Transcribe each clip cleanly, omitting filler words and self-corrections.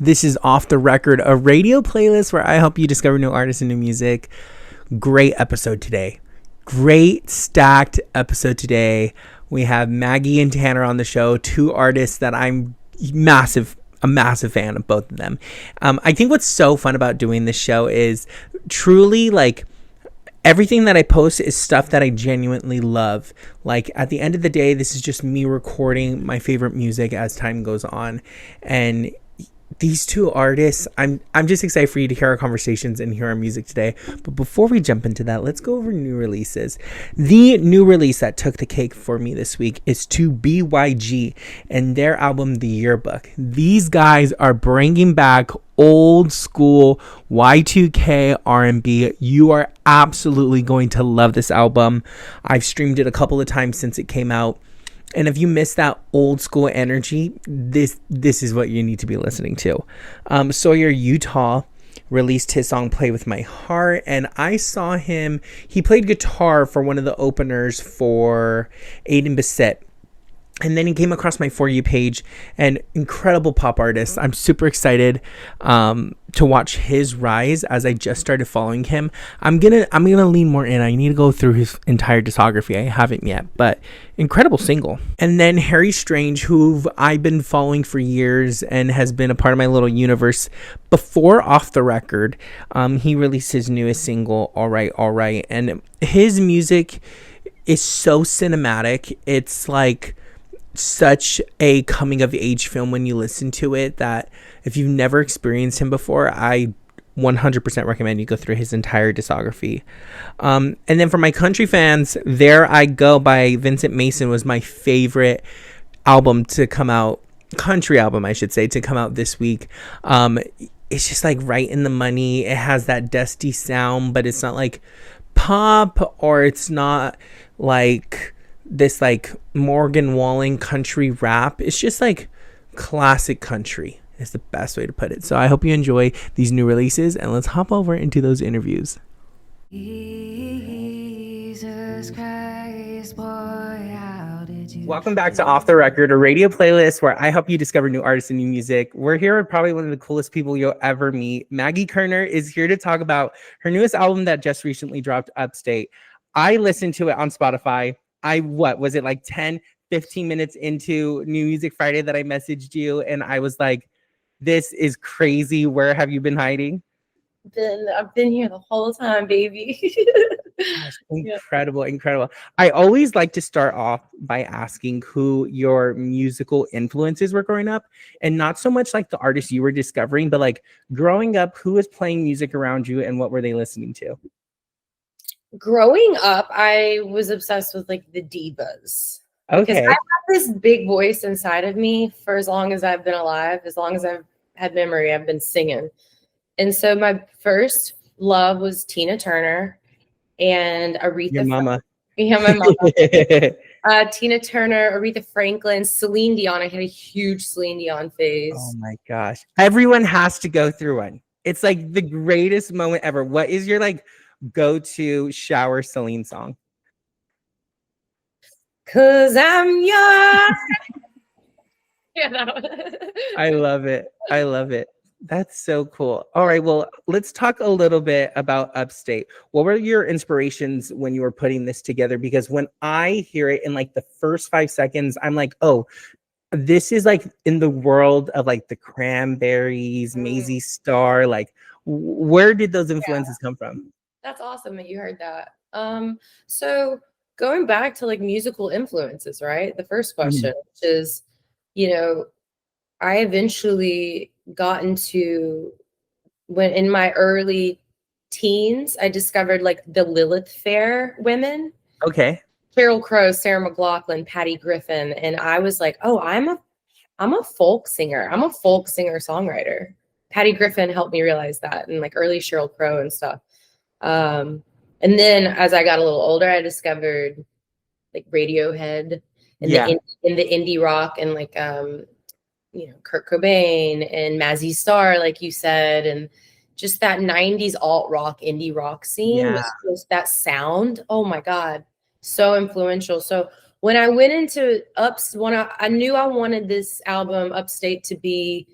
This is Off the Record, a radio playlist where I help you discover new artists and new music. Great episode today. Great stacked episode today. We have Maggie and Tanner on the show, two artists that I'm a massive fan of, both of them. I think what's so fun about doing this show is truly like everything that I post is stuff that I genuinely love. Like at the end of the day, this is just me recording my favorite music as time goes on. And these two artists, I'm just excited for you to hear our conversations and hear our music today. But before we jump into that, let's go over new releases. The new release that took the cake for me this week is to BYG and their album, The Yearbook. These guys are bringing back old school Y2K R&B. You are absolutely going to love this album. I've streamed it a couple of times since it came out. And if you miss that old school energy, this is what you need to be listening to. Sawyer Utah released his song Play With My Heart, and I saw him, he played guitar for one of the openers for Aiden Bissett. And then he came across my For You page, and incredible pop artist. I'm super excited to watch his rise as I just started following him. I'm gonna lean more in. I need to go through his entire discography. I haven't yet, but incredible single. And then Harry Strange, who I've been following for years and has been a part of my little universe before Off the Record. He released his newest single, All Right, and his music is so cinematic. It's like such a coming of age film when you listen to it, that if you've never experienced him before, I 100% recommend you go through his entire discography. And then for my country fans, There I Go by Vincent Mason was my favorite album to come out, country album I should say, to come out this week. It's just like right in the money. It has that dusty sound, but it's not like pop, or it's not like this like Morgan Wallen country rap. It's just like classic country is the best way to put it. So I hope you enjoy these new releases, and let's hop over into those interviews. Jesus Christ, boy, how did you... Welcome back to Off the Record, a radio playlist where I help you discover new artists and new music. We're here with probably one of the coolest people you'll ever meet. Maggie Koerner is here to talk about her newest album that just recently dropped, Upstate. I listened to it on Spotify. What was it, like 10, 15 minutes into New Music Friday that I messaged you, and I was like, this is crazy. Where have you been hiding? I've been here the whole time, baby. Gosh, incredible. I always like to start off by asking who your musical influences were growing up, and not so much like the artists you were discovering, but like growing up, who was playing music around you and what were they listening to? Growing up, I was obsessed with like the divas. Okay. Because I have this big voice inside of me for as long as I've been alive, as long as I've had memory, I've been singing. And so my first love was Tina Turner and Aretha. Your mama. Yeah, my mama. Tina Turner, Aretha Franklin, Celine Dion. I had a huge Celine Dion phase. Oh my gosh. Everyone has to go through one. It's like the greatest moment ever. What is your like go-to shower Celine song? 'Cause I'm young. Yeah, I love it. That's so cool. All right, well, let's talk a little bit about Upstate. What were your inspirations when you were putting this together? Because when I hear it in like the first 5 seconds, I'm like, oh, this is like in the world of like the Cranberries, Maisie Starr. Like, where did those influences come from? That's awesome that you heard that. So going back to like musical influences, right? The first question, which is, I eventually got into, when in my early teens, I discovered like the Lilith Fair women. Okay. Sheryl Crow, Sarah McLachlan, Patty Griffin. And I was like, oh, I'm a folk singer. I'm a folk singer songwriter. Patty Griffin helped me realize that, and like early Sheryl Crow and stuff. And then as I got a little older, I discovered like Radiohead and the indie rock, and like Kurt Cobain and Mazzy Star, like you said, and just that 90s alt rock, indie rock scene was just that sound. Oh my God, so influential. So when I went into I knew I wanted this album Upstate to be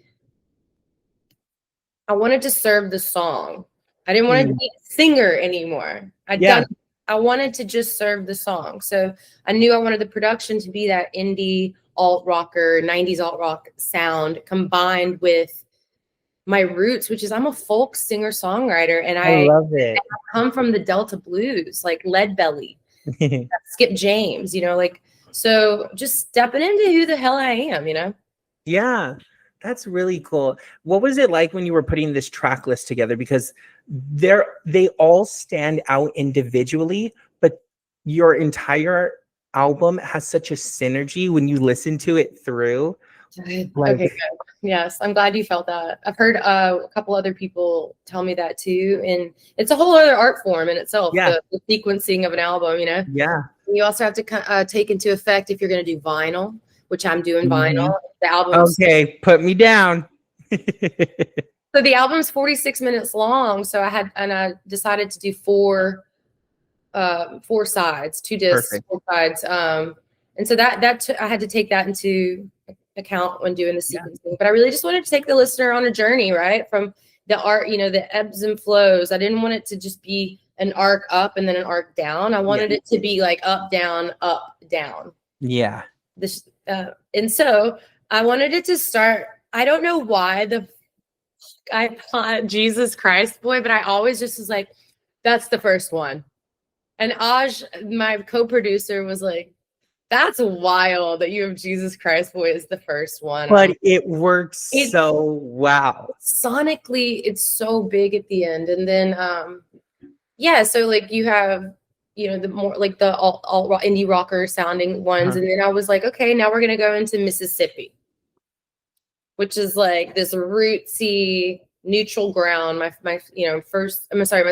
I wanted to serve the song. I didn't want to be a singer anymore. I wanted to just serve the song. So I knew I wanted the production to be that indie alt rocker, 90s alt rock sound combined with my roots, which is I'm a folk singer songwriter, and I love it. I come from the Delta blues, like Leadbelly, Skip James, you know, like, so just stepping into who the hell I am, you know? Yeah, that's really cool. What was it like when you were putting this track list together? Because they all stand out individually, but your entire album has such a synergy when you listen to it through. Okay, good. Yes, I'm glad you felt that. I've heard a couple other people tell me that too, and it's a whole other art form in itself. Yeah. The sequencing of an album, you know. Yeah. You also have to take into effect if you're going to do vinyl, which I'm doing vinyl. The album's okay. Put me down. So the album's 46 minutes long. So I decided to do four sides, 2 discs, Perfect. 4 sides. And so I had to take that into account when doing the sequencing. Yeah. But I really just wanted to take the listener on a journey, right? From the art, you know, the ebbs and flows. I didn't want it to just be an arc up and then an arc down. I wanted it to be like up, down, up, down. Yeah. And so I wanted it to start. I don't know why I thought Jesus Christ Boy, but I always just was like, that's the first one. And Aj, my co-producer, was like, that's wild that you have Jesus Christ Boy as the first one. But it works so wow. Sonically, it's so big at the end. And then, so like you have, you know, the more like the alt indie rocker sounding ones. And then I was like, okay, now we're going to go into Mississippi, which is like this rootsy neutral ground. My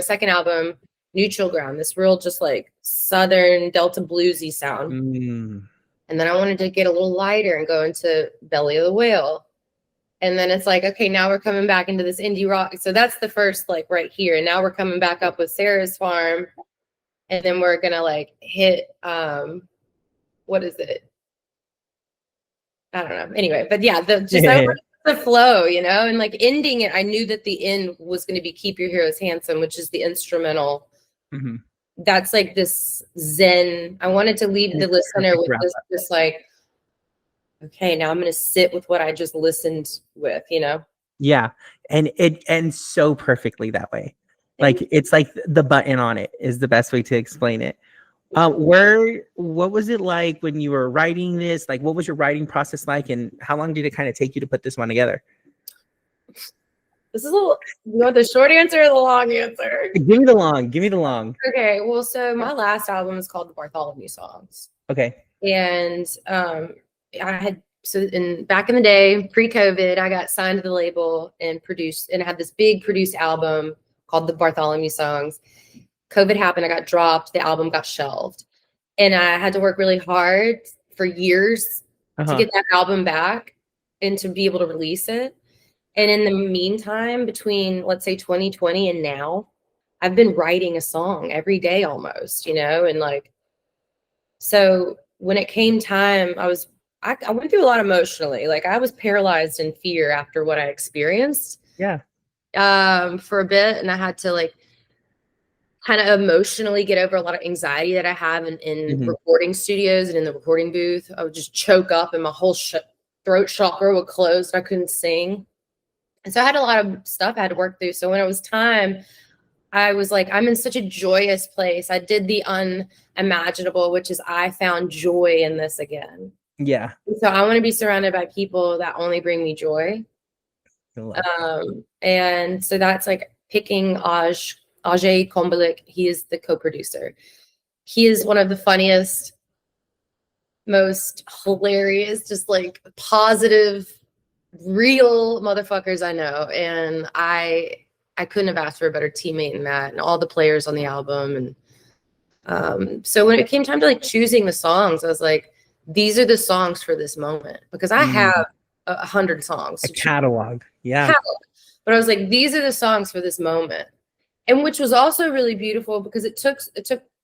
second album, Neutral Ground, this real just like Southern Delta bluesy sound. And then I wanted to get a little lighter and go into Belly of the Whale. And then it's like, okay, now we're coming back into this indie rock. So that's the first, like, right here. And now we're coming back up with Sarah's Farm. And then we're going to like hit, what is it? I don't know. Anyway, but yeah, the flow, you know, and like ending it, I knew that the end was going to be Keep Your Heroes Handsome, which is the instrumental. That's like this Zen. I wanted to leave the listener with this like, okay, now I'm going to sit with what I just listened with, you know? Yeah. And it ends so perfectly that way. Like, it's like the button on it is the best way to explain it. What was it like when you were writing this? Like, what was your writing process like, and how long did it kind of take you to put this one together? This is you want the short answer or the long answer? Give me the long. Okay, well, so my last album is called The Bartholomew Songs. Okay. And back in the day, pre-COVID, I got signed to the label and produced, and I had this big produced album called The Bartholomew Songs. COVID happened, I got dropped, the album got shelved. And I had to work really hard for years to get that album back and to be able to release it. And in the meantime, between, let's say, 2020 and now, I've been writing a song every day almost, you know? And like, so when it came time, I went through a lot emotionally. Like, I was paralyzed in fear after what I experienced. Yeah. For a bit. And I had to like kind of emotionally get over a lot of anxiety that I have in recording studios and in the recording booth. I would just choke up and my whole throat chakra would close. I couldn't sing. And so I had a lot of stuff I had to work through. So when it was time, I was like, I'm in such a joyous place. I did the unimaginable, which is I found joy in this again. Yeah. So I want to be surrounded by people that only bring me joy. And so that's like picking Ajay Kombelik. He is the co-producer. He is one of the funniest, most hilarious, just like positive, real motherfuckers I know. And I couldn't have asked for a better teammate than that, and all the players on the album. And so when it came time to like choosing the songs, I was like, these are the songs for this moment, because I have 100 songs. A catalog. Yeah. But I was like, these are the songs for this moment. And which was also really beautiful because it took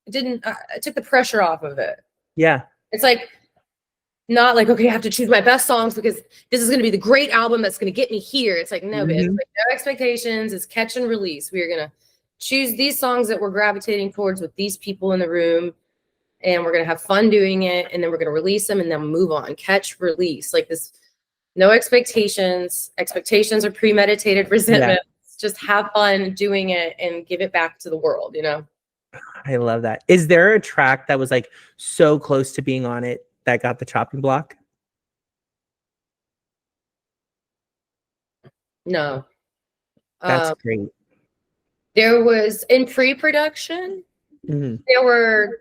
the pressure off of it. Yeah. It's like, not like, okay, I have to choose my best songs because this is going to be the great album that's going to get me here. It's like, no, bitch, like, no expectations. It's catch and release. We are going to choose these songs that we're gravitating towards with these people in the room, and we're going to have fun doing it, and then we're going to release them and then move on. Catch, release. Like this, no expectations. Expectations are premeditated resentment. Yeah. Just have fun doing it and give it back to the world, you know? I love that. Is there a track that was like so close to being on it that got the chopping block? No. That's great. There was, in pre-production, there were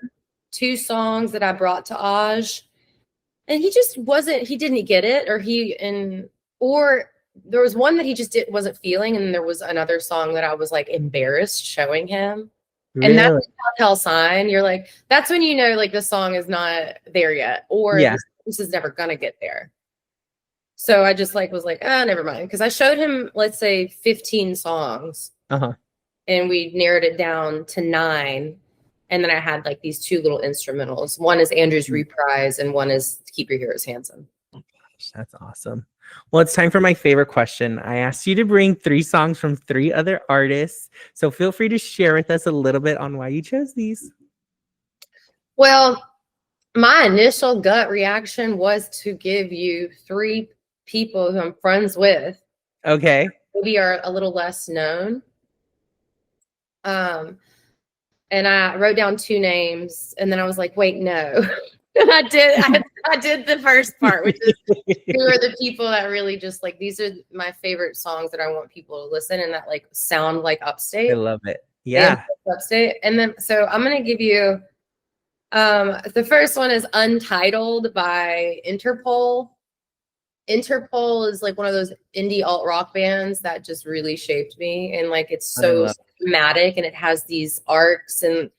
2 songs that I brought to Aj, and he just he didn't get it, or there was one that he just wasn't feeling, and there was another song that I was like embarrassed showing him. Really? And that's a telltale sign. You're like, that's when you know like the song is not there yet, or this is never gonna get there. So I just was like, never mind. Because I showed him, let's say, 15 songs. And we narrowed it down to 9. And then I had like these 2 little instrumentals. One is Andrew's Reprise, and one is Keep Your Heroes Handsome. Oh gosh, that's awesome. Well, it's time for my favorite question. I asked you to bring 3 songs from 3 other artists. So feel free to share with us a little bit on why you chose these. Well, my initial gut reaction was to give you 3 people who I'm friends with. Okay. Maybe are a little less known. And I wrote down 2 names, and then I was like, wait, no. I did the first part, which is who are the people that really just like, these are my favorite songs that I want people to listen and that like sound like Upstate. I love it. Yeah. Upstate. And then, so I'm going to give you, the first one is Untitled by Interpol. Interpol is like one of those indie alt rock bands that just really shaped me, and like it's so dramatic, and it has these arcs, and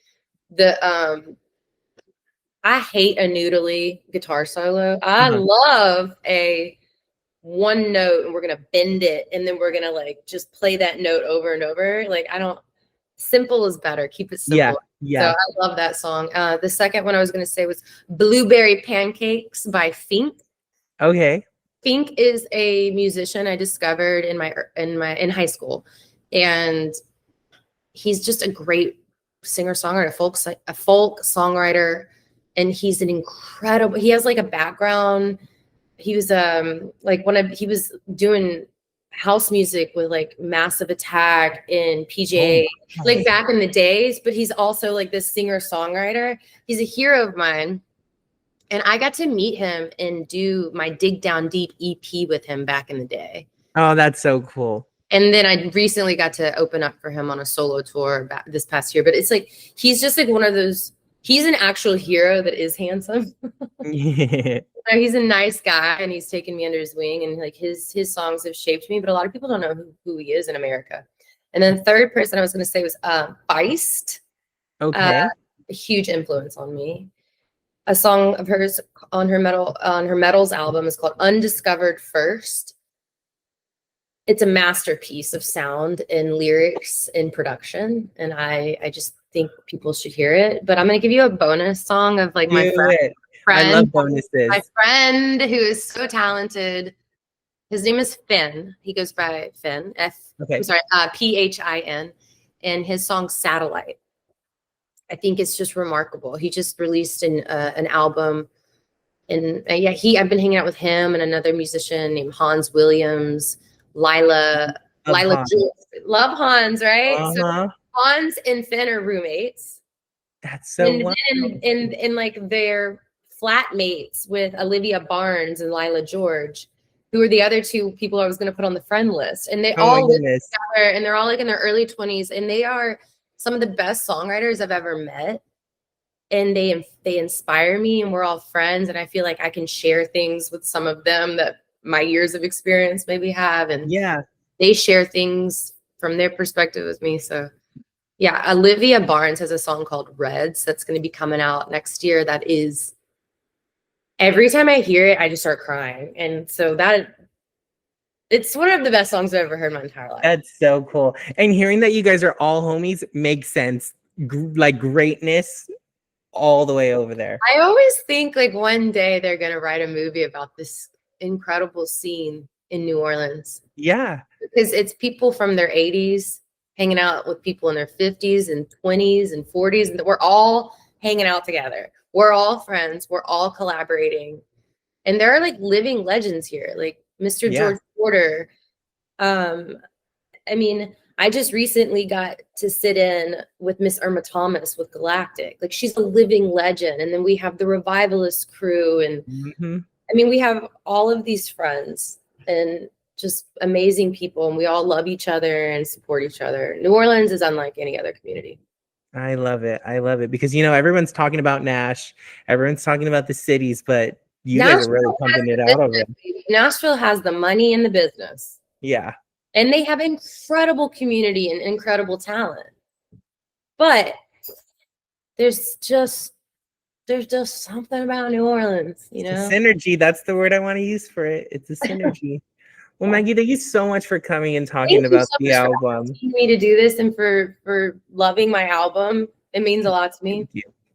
I hate a noodly guitar solo. I love a one note, and we're gonna bend it, and then we're gonna like just play that note over and over. Like simple is better. Keep it simple. Yeah. So I love that song. The second one I was gonna say was Blueberry Pancakes by Fink. Okay. Fink is a musician I discovered in high school, and he's just a great singer-songwriter, a folk songwriter, and he's an incredible. He has like a background. He was he was doing house music with like Massive Attack and PGA, like back in the days. But he's also like this singer-songwriter. He's a hero of mine. And I got to meet him and do my Dig Down Deep EP with him back in the day. Oh, that's so cool. And then I recently got to open up for him on a solo tour this past year. But it's like, he's just like one of those, he's an actual hero that is handsome. Yeah. He's a nice guy, and he's taken me under his wing, and like his songs have shaped me, but a lot of people don't know who he is in America. And then the third person I was going to say was Feist. Okay. A huge influence on me. A song of hers on her Metals album is called Undiscovered First. It's a masterpiece of sound and lyrics and production, and I just think people should hear it. But I'm going to give you a bonus song of like my friend. I love bonuses. My friend who is so talented. His name is Finn. He goes by Finn. Phin, and his song Satellite. I think it's just remarkable. He just released an album, and I've been hanging out with him and another musician named Hans Williams, Love Hans, right? So Hans and Finn are roommates. That's so wonderful. And like they're flatmates with Olivia Barnes and Lila George, who are the other 2 people I was going to put on the friend list. And they all live together, and they're all like in their early 20s, and they are some of the best songwriters I've ever met, and they inspire me, and we're all friends, and I feel like I can share things with some of them that my years of experience maybe have, and they share things from their perspective with me. So Olivia Barnes has a song called Reds that's going to be coming out next year. That is, every time I hear it, I just start crying, and so it's one of the best songs I've ever heard in my entire life. That's so cool. And hearing that you guys are all homies makes sense. Like greatness all the way over there. I always think like one day they're going to write a movie about this incredible scene in New Orleans. Yeah. Because it's people from their 80s hanging out with people in their 50s and 20s and 40s. And we're all hanging out together. We're all friends. We're all collaborating. And there are like living legends here, like Mr. George Porter. I mean, I just recently got to sit in with Miss Irma Thomas with Galactic. Like she's a living legend. And then we have the Revivalist crew. And I mean, we have all of these friends and just amazing people. And we all love each other and support each other. New Orleans is unlike any other community. I love it. I love it because, you know, everyone's talking about Nash. Everyone's talking about the cities, but you guys are really pumping it out over it. Nashville has the money and the business. Yeah. And they have incredible community and incredible talent. But there's just something about New Orleans, you know? Synergy. That's the word I want to use for it. It's a synergy. Well, Maggie, thank you so much for coming and talking about the album. Thank you for asking me to do this and for loving my album. It means a lot to me.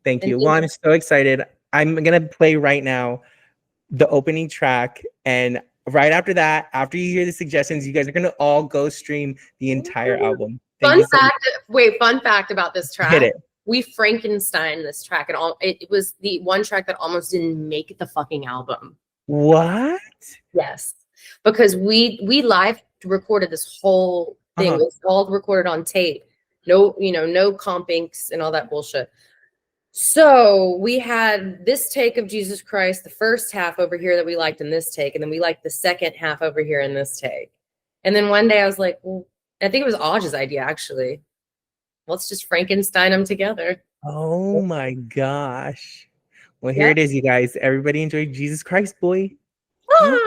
Thank you. Well, I'm so excited. I'm going to play right now the opening track, and right after that, after you hear the suggestions, you guys are going to all go stream the entire album. Fun fact about this track. Hit it. We Frankenstein this track, and it was the one track that almost didn't make the fucking album. What? Yes, because we live recorded this whole thing. It was all recorded on tape. No comp inks and all that bullshit. So we had this take of Jesus Christ, the first half over here that we liked in this take, and then we liked the second half over here in this take. And then one day I was like, well, I think it was Aj's idea, actually. Let's just Frankenstein them together. Oh my gosh. Well, here it is, you guys. Everybody enjoy Jesus Christ, boy. Ah!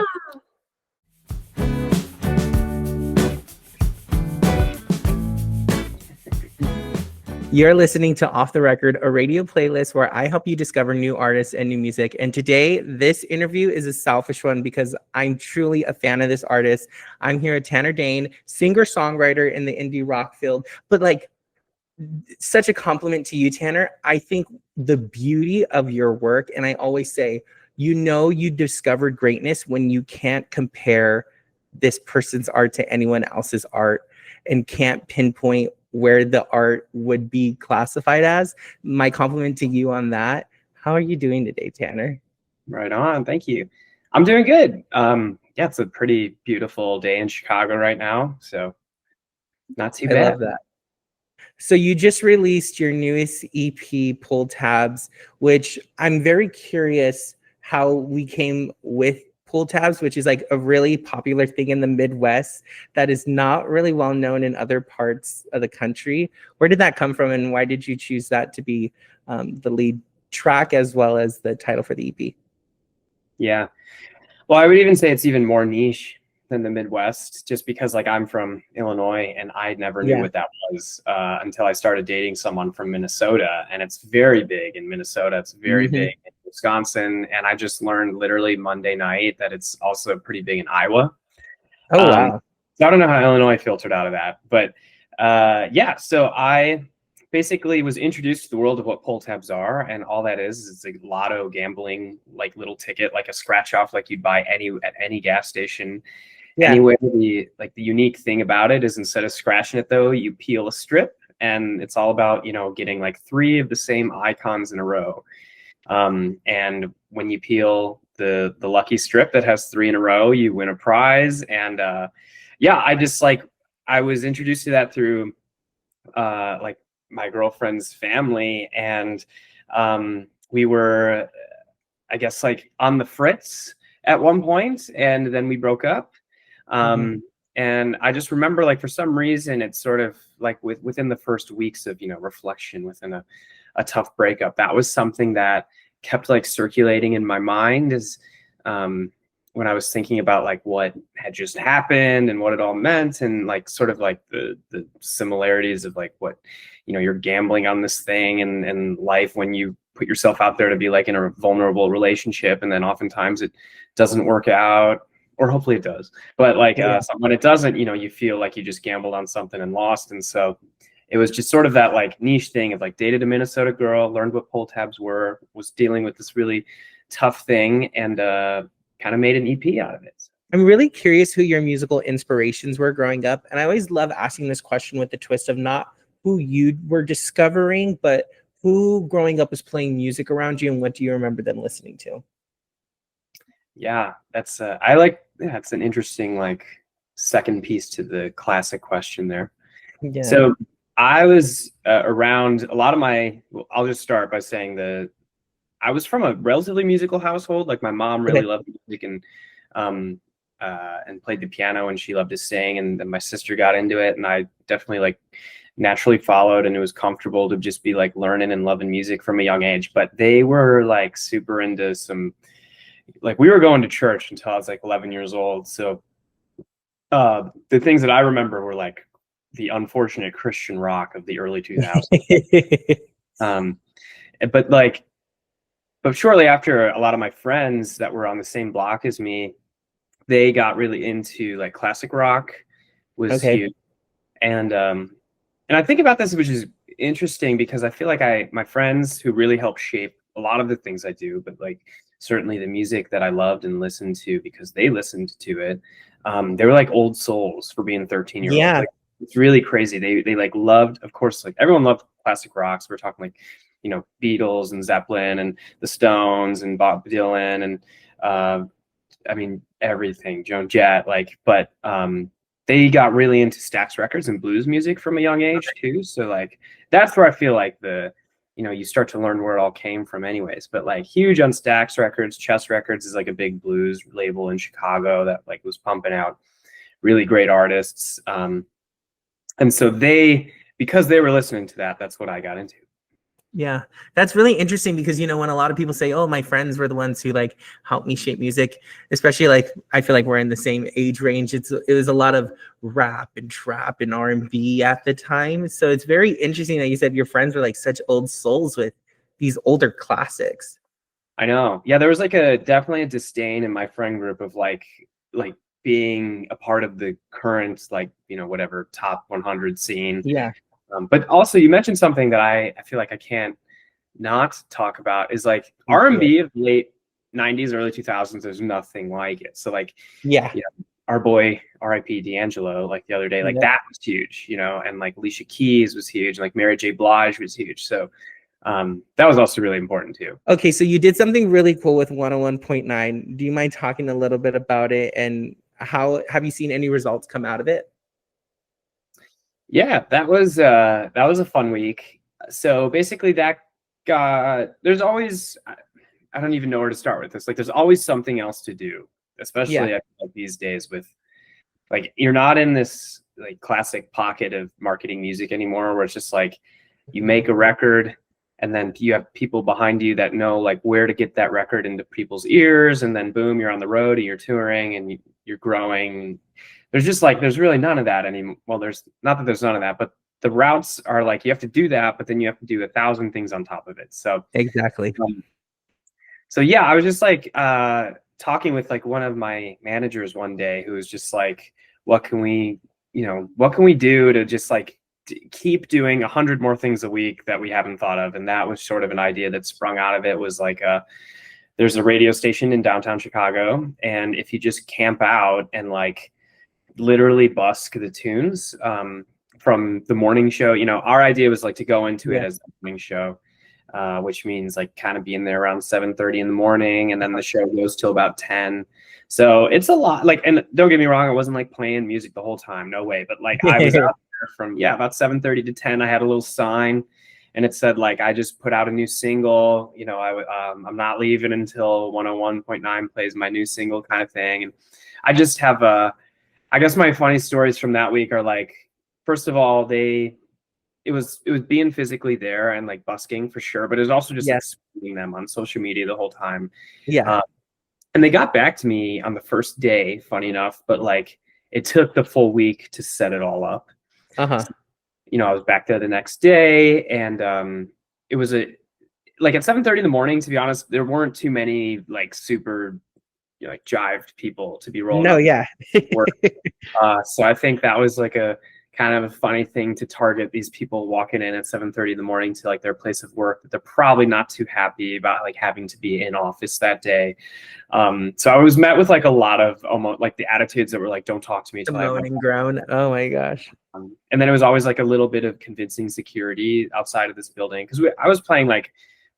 You're listening to Off the Record, a radio playlist where I help you discover new artists and new music. And today, this interview is a selfish one because I'm truly a fan of this artist. I'm here with Tanner Dane, singer-songwriter in the indie rock field. But like, such a compliment to you, Tanner. I think the beauty of your work, and I always say, you know, you discovered greatness when you can't compare this person's art to anyone else's art and can't pinpoint where the art would be classified as. My compliment to you on that. How are you doing today, Tanner? Right on. Thank you. I'm doing good. Yeah, it's a pretty beautiful day in Chicago right now, so not too bad. I love that. So you just released your newest EP, Pull Tabs, which I'm very curious how we came with Pull Tabs, which is like a really popular thing in the Midwest that is not really well known in other parts of the country. Where did that come from, and why did you choose that to be the lead track as well as the title for the EP? Yeah, well, I would even say it's even more niche than the Midwest, just because like I'm from Illinois and I never knew what that was until I started dating someone from Minnesota, and it's very big in Minnesota. It's very big in Wisconsin, and I just learned literally Monday night that it's also pretty big in Iowa. Oh wow! So I don't know how Illinois filtered out of that, but yeah. So I basically was introduced to the world of what pull tabs are, and all that is it's a lotto gambling, like little ticket, like a scratch off, like you'd buy at any gas station. Yeah. Anyway, the unique thing about it is instead of scratching it though, you peel a strip, and it's all about, you know, getting like 3 of the same icons in a row. And when you peel the lucky strip that has 3 in a row, you win a prize. And yeah, I was introduced to that through like my girlfriend's family, and we were, I guess, like on the fritz at one point, and then we broke up. And I just remember, like, for some reason, it's sort of like within the first weeks of, you know, reflection within a tough breakup, that was something that kept like circulating in my mind as when I was thinking about like what had just happened and what it all meant, and like sort of like the similarities of like what, you know, you're gambling on this thing and life when you put yourself out there to be like in a vulnerable relationship, and then oftentimes it doesn't work out. Or hopefully it does, but like so when it doesn't, you know, you feel like you just gambled on something and lost. And so it was just sort of that like niche thing of like dated a Minnesota girl, learned what pull tabs were, was dealing with this really tough thing, and kind of made an EP out of it. I'm really curious who your musical inspirations were growing up. And I always love asking this question with the twist of not who you were discovering, but who growing up was playing music around you, and what do you remember them listening to? Yeah, that's that's an interesting like second piece to the classic question there. Yeah. So I was around a lot of I'll just start by saying I was from a relatively musical household. Like my mom really loved music and played the piano, and she loved to sing, and then my sister got into it, and I definitely like naturally followed, and it was comfortable to just be like learning and loving music from a young age. But they were like super into some, like we were going to church until I was like 11 years old. So the things that I remember were like the unfortunate Christian rock of the early 2000s. But shortly after, a lot of my friends that were on the same block as me, they got really into like classic rock was huge. And I think about this, which is interesting because I feel like my friends who really helped shape a lot of the things I do, but like certainly the music that I loved and listened to because they listened to it, they were like old souls for being 13-year-olds. Yeah. Like, it's really crazy. They like loved, of course, like everyone loved classic rock. So we're talking like, you know, Beatles and Zeppelin and the Stones and Bob Dylan and I mean everything, Joan Jett, like, but they got really into Stax Records and blues music from a young age too. So like that's where I feel like you start to learn where it all came from anyways. But like huge on Stax Records. Chess Records is like a big blues label in Chicago that like was pumping out really great artists. And so because they were listening to that, that's what I got into. Yeah, that's really interesting because, you know, when a lot of people say, oh, my friends were the ones who like helped me shape music, especially like I feel like we're in the same age range. It was a lot of rap and trap and R&B at the time. So it's very interesting that you said your friends were like such old souls with these older classics. I know. Yeah, there was like definitely a disdain in my friend group of like being a part of the current, like, you know, whatever top 100 scene. Yeah. But also you mentioned something that I feel like I can't not talk about is like R&B of late 90s, early 2000s. There's nothing like it. So like, yeah, our boy R.I.P. D'Angelo, like the other day, like that was huge, you know, and like Alicia Keys was huge, and like Mary J. Blige was huge. So that was also really important too. Okay, so you did something really cool with 101.9. Do you mind talking a little bit about it, and how have you seen any results come out of it? Yeah, that was a fun week. So basically there's always, I don't even know where to start with this. Like there's always something else to do, especially I feel like these days with like, you're not in this like classic pocket of marketing music anymore where it's just like you make a record and then you have people behind you that know like where to get that record into people's ears, and then boom, you're on the road and you're touring and you're growing. There's really none of that anymore. Well, there's not that there's none of that, but the routes are like, you have to do that, but then you have to do 1,000 things on top of it. So exactly. So yeah, I was just like talking with like one of my managers one day who was just like, what can we do to just like keep doing 100 more things a week that we haven't thought of? And that was sort of an idea that sprung out of it. Was like there's a radio station in downtown Chicago, and if you just camp out and like literally busk the tunes from the morning show, you know, our idea was like to go into it as the morning show, which means like kind of being there around 7:30 in the morning, and then the show goes till about 10. So it's a lot. Like, and don't get me wrong, I wasn't like playing music the whole time, no way. But like I was out there from about 7:30 to 10. I had a little sign, and it said like, I just put out a new single. You know, I'm not leaving until 101.9 plays my new single, kind of thing. And I just have I guess my funny stories from that week are like, first of all, it was being physically there and like busking for sure, but it was also just like speaking them on social media the whole time. Yeah. And they got back to me on the first day, funny enough, but like it took the full week to set it all up. So, you know, I was back there the next day, and it was like at 7:30 in the morning, to be honest, there weren't too many like super, you know, like jived people to be rolling. No, work. So I think that was like a kind of a funny thing to target these people walking in at 7:30 in the morning to like their place of work that they're probably not too happy about like having to be in office that day. So I was met with like a lot of almost like the attitudes that were like, don't talk to me The till I have my moan and groan. Oh my gosh. and then it was always like a little bit of convincing security outside of this building because I was playing like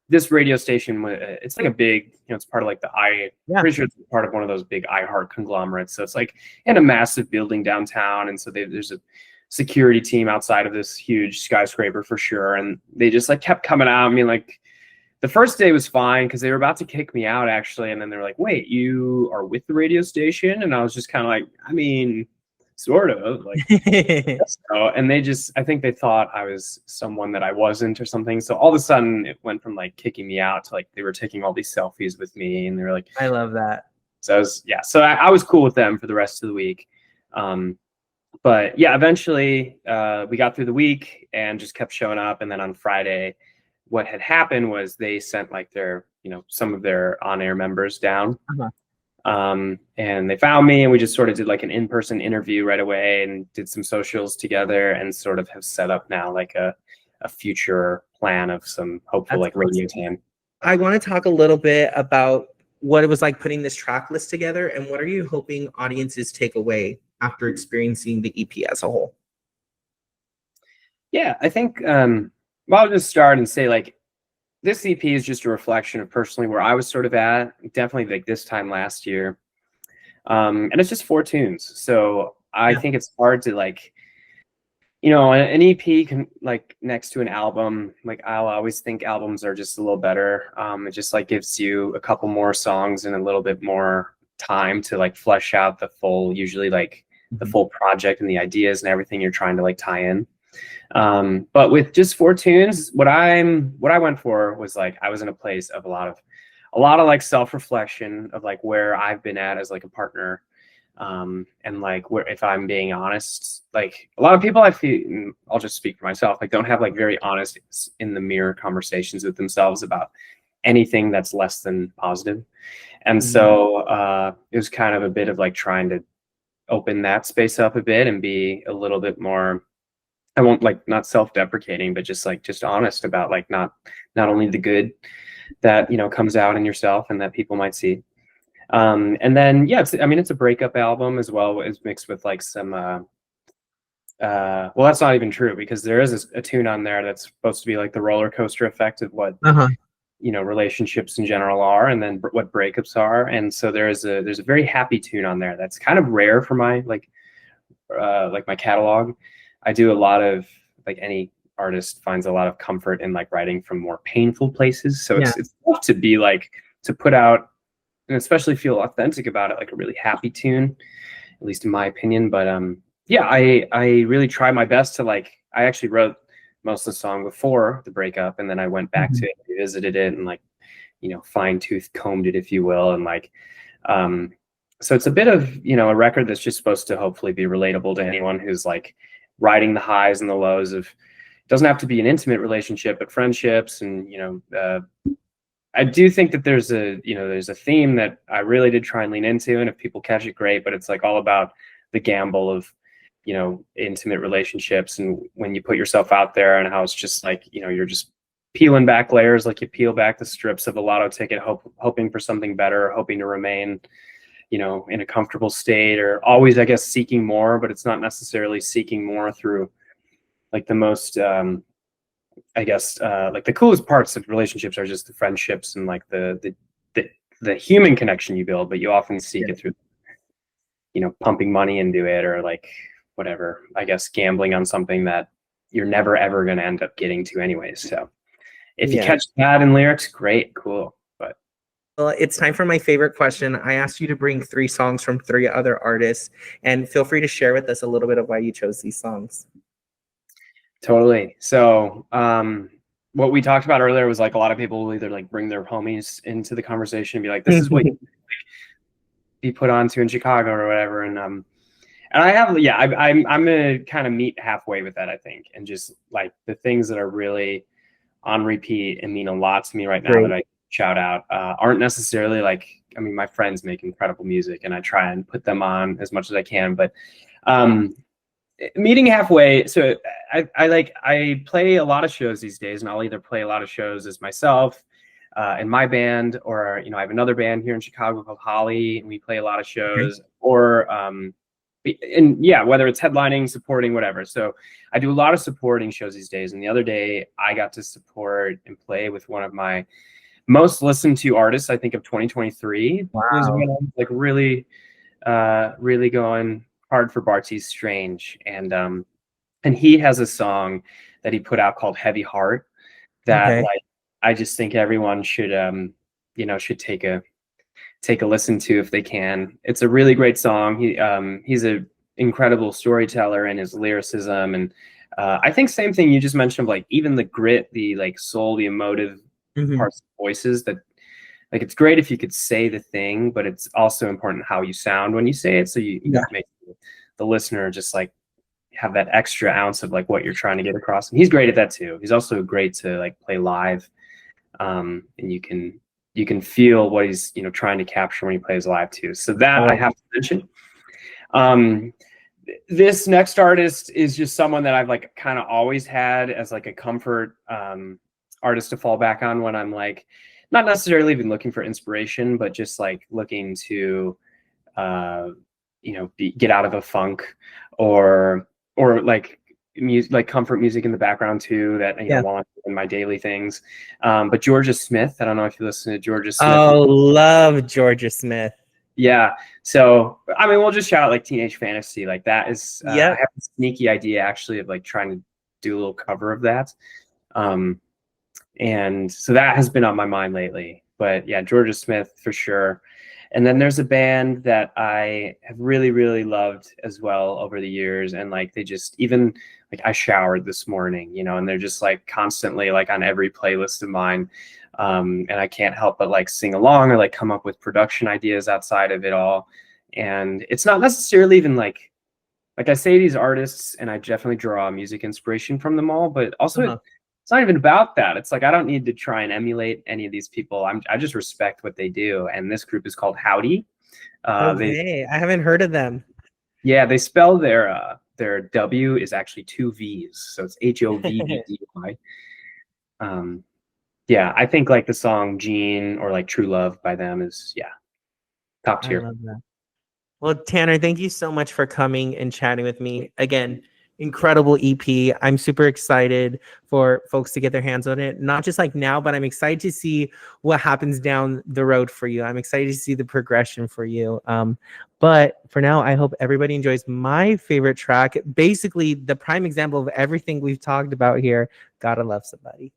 this radio station. It's like a big, it's part of like pretty sure it's part of one of those big iHeart conglomerates. So it's like in a massive building downtown, and so there's a security team outside of this huge skyscraper for sure, and they just like kept coming out. I mean, like the first day was fine because they were about to kick me out actually, and then they're like, "Wait, you are with the radio station?" And I was just kind of like, I mean, sort of like. So, and I think they thought I was someone that I wasn't or something. So all of a sudden it went from like kicking me out to like they were taking all these selfies with me, and they were like, I love that. So I was cool with them for the rest of the week. But yeah, eventually we got through the week and just kept showing up. And then on Friday, what had happened was they sent like their, some of their on-air members down. And they found me, and we just sort of did like an in-person interview right away and did some socials together, and sort of have set up now like a future plan of some hopeful like radio time. I want to talk a little bit about what it was like putting this track list together, and what are you hoping audiences take away after experiencing the EP as a whole? Yeah, I think I'll just start and say like this EP is just a reflection of personally where I was sort of at, definitely like this time last year. And it's just 4 tunes. So I think it's hard to like, an EP can like next to an album, like I'll always think albums are just a little better. It just like gives you a couple more songs and a little bit more time to like flesh out the full, usually like the full project and the ideas and everything you're trying to like tie in. But with just 4 tunes, what I went for was like I was in a place of a lot of like self-reflection of like where I've been at as like a partner, and like where, if I'm being honest, like a lot of people I feel, I'll just speak for myself, like don't have like very honest in the mirror conversations with themselves about anything that's less than positive. And so it was kind of a bit of like trying to open that space up a bit and be a little bit more, I won't like not self-deprecating, but just honest about like not only the good that comes out in yourself and that people might see. And then it's a breakup album as well, as mixed with like some well, that's not even true, because there is a tune on there that's supposed to be like the roller coaster effect of what relationships in general are, and then what breakups are. And so there's a very happy tune on there that's kind of rare for my like my catalog. I do a lot of like any artist finds a lot of comfort in like writing from more painful places. So it's tough to be like to put out and especially feel authentic about it, like a really happy tune, at least in my opinion. But I really try my best to like, I actually wrote most of the song before the breakup, and then I went back to it, revisited it, and like, fine-tooth combed it, if you will. And like, so it's a bit of, a record that's just supposed to hopefully be relatable to anyone who's like riding the highs and the lows of, it doesn't have to be an intimate relationship, but friendships. And, I do think that there's a theme that I really did try and lean into, and if people catch it, great, but it's like all about the gamble of, intimate relationships, and when you put yourself out there, and how it's just like, you're just peeling back layers, like you peel back the strips of a lotto ticket, hoping for something better, hoping to remain, in a comfortable state, or always, I guess, seeking more, but it's not necessarily seeking more through like the most, I guess, like the coolest parts of relationships are just the friendships and like the human connection you build, but you often seek it through, pumping money into it, or like whatever, I guess, gambling on something that you're never, ever going to end up getting to anyways. So if you catch that in lyrics, great, cool. Well, it's time for my favorite question. I asked you to bring 3 songs from 3 other artists, and feel free to share with us a little bit of why you chose these songs. Totally. So what we talked about earlier was like a lot of people will either like bring their homies into the conversation and be like, this is what you be put onto in Chicago or whatever. And I have, I'm gonna kind of meet halfway with that, I think. And just like the things that are really on repeat and mean a lot to me right now that I shout out aren't necessarily like, I mean, my friends make incredible music and I try and put them on as much as I can, but meeting halfway. So I play a lot of shows these days, and I'll either play a lot of shows as myself in my band, or I have another band here in Chicago called Holly, and we play a lot of shows, or whether it's headlining, supporting, whatever. So I do a lot of supporting shows these days. And the other day I got to support and play with one of my most listened to artists, I think, of 2023. Wow. Like really going hard for Barty Strange, and he has a song that he put out called Heavy Heart that like I just think everyone should should take a listen to if they can. It's a really great song. He's a incredible storyteller in his lyricism, and I think same thing you just mentioned of like even the grit, the like soul, the emotive parts of voices, that like it's great if you could say the thing, but it's also important how you sound when you say it, so you make the listener just like have that extra ounce of like what you're trying to get across. And he's great at that too. He's also great to like play live, and you can feel what he's trying to capture when he plays live too. So that I have to mention. This next artist is just someone that I've like kind of always had as like a comfort artist to fall back on when I'm like not necessarily even looking for inspiration, but just like looking to get out of a funk, or like music, like comfort music in the background too, that while I'm doing my daily things. But Georgia Smith, I don't know if you listen to Georgia Smith. Oh, love Georgia Smith. Yeah. So I mean, we'll just shout out like Teenage Fantasy. Like that is I have a sneaky idea actually of like trying to do a little cover of that. And so that has been on my mind lately. But yeah, Georgia Smith for sure. And then there's a band that I have really, really loved as well over the years. And like they just, even like I showered this morning, and they're just like constantly like on every playlist of mine. And I can't help but like sing along or like come up with production ideas outside of it all. And it's not necessarily even like I say these artists, and I definitely draw music inspiration from them all, but also it's not even about that. It's like I don't need to try and emulate any of these people. I just respect what they do. And this group is called Howdy. I haven't heard of them. Yeah, they spell their W is actually 2 V's, so it's HOVVDY. Yeah, I think like the song Gene or like True Love by them is top tier. I love that. Well, Tanner, thank you so much for coming and chatting with me again. Incredible EP. I'm super excited for folks to get their hands on it. Not just like now, but I'm excited to see what happens down the road for you. I'm excited to see the progression for you. But for now, I hope everybody enjoys my favorite track. Basically, the prime example of everything we've talked about here. Gotta Love Somebody.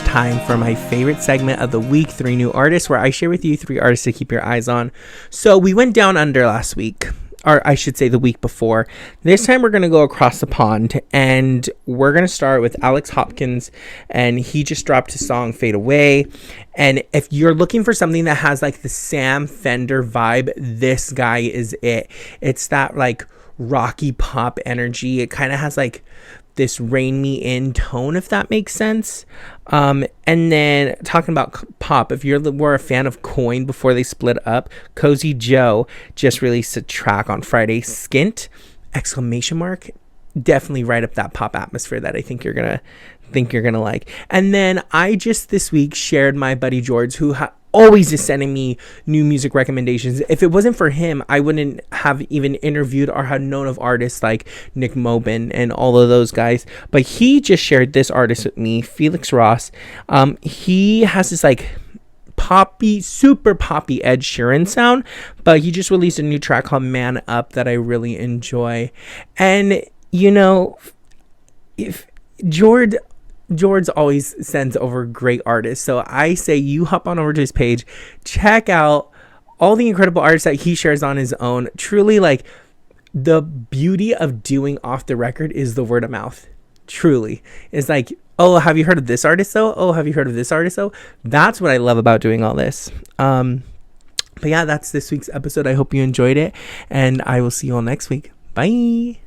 Time for my favorite segment of the week, 3 new artists, where I share with you 3 artists to keep your eyes on. So we went down under last week, or I should say the week before. This time we're going to go across the pond, and we're going to start with Alex Hopkins, and he just dropped his song Fade Away. And if you're looking for something that has like the Sam Fender vibe, this guy is it. It's that like rocky pop energy. It kind of has like this Rain Me In tone, if that makes sense. And then talking about pop, if you were a fan of Coin before they split up, Cozy Joe just released a track on Friday, Skint, ! Definitely right up that pop atmosphere that I think you're gonna like. And then I just this week shared my buddy George, who always is sending me new music recommendations. If it wasn't for him, I wouldn't have even interviewed or had known of artists like Nick Mobin and all of those guys. But he just shared this artist with me, Felix Ross. He has this like poppy, super poppy Ed Sheeran sound, but he just released a new track called Man Up that I really enjoy. And if George always sends over great artists. So I say you hop on over to his page, check out all the incredible artists that he shares on his own. Truly, like, the beauty of doing off the record is the word of mouth. Truly. It's like, oh, have you heard of this artist though? Oh, have you heard of this artist though? That's what I love about doing all this. But yeah, that's this week's episode. I hope you enjoyed it, and I will see you all next week. Bye.